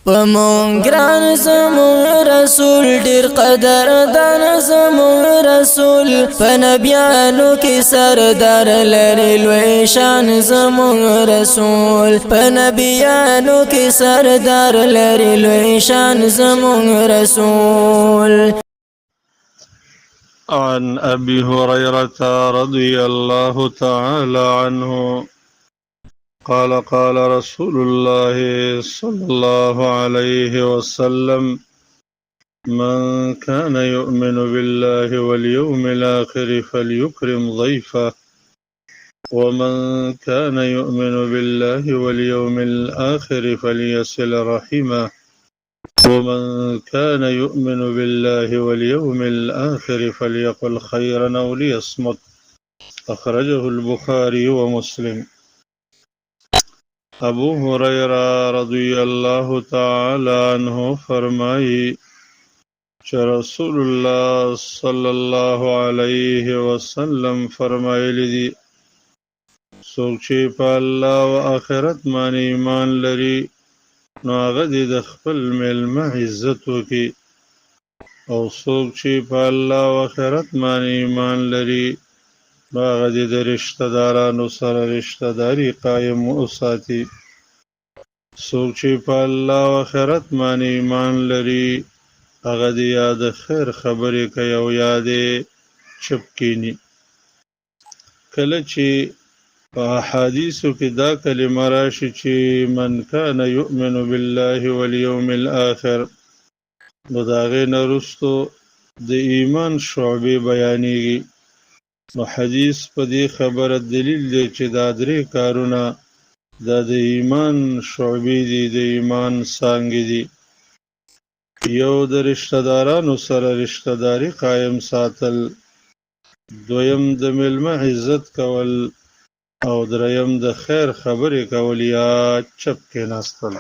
پمون ګران زمون رسول ډیر قدر دان زمون رسول په نبیانو کې سردار لري لوی شان زمون رسول په نبیانو کې سردار لري لوی شان زمون رسول. عن أبي هريرة رضي الله تعالى عنه قال قال رسول الله صلى الله عليه وسلم من كان يؤمن بالله واليوم الآخر فليكرم ضيفه ومن كان يؤمن بالله واليوم الآخر فليصل رحمه ومن كان يؤمن بالله واليوم الآخر فليقل خيرا أو ليصمت. أخرجه البخاري ومسلم. ابو هريره رضی الله تعالی عنہ فرمائی کہ رسول الله صلی الله علیه وسلم فرمایلی دی څوک چې په الله او آخرت باندې ایمان لري نو هغه د خپل مېلمه عزت وکړي او څوک چې په الله او آخرت باندې ایمان لري هغه د رشتہ دارانو سره رشتہ داری قائم وساتي. څوک چې په الله او آخرت باندې ایمان لري هغه د یاد خیر خبرې کوي او یاد چپ کینی. کله چې په حدیثو کې دا کلمه راشي چې من کان یؤمن بالله والیوم الاخر نو د هغې نه وروستو د ایمان شعبې بیانېږي. نو حدیث په دې خبره دلیل دی چې دا درې کارونه دا د ایمان شعبې دي، د ایمان څانګې دي. یو د رشتہ دارانو سره رشتہ داری قائم ساتل، دویم د مېلمه عزت کول او دریم د خیر خبرې کول یا چپ کېناستل.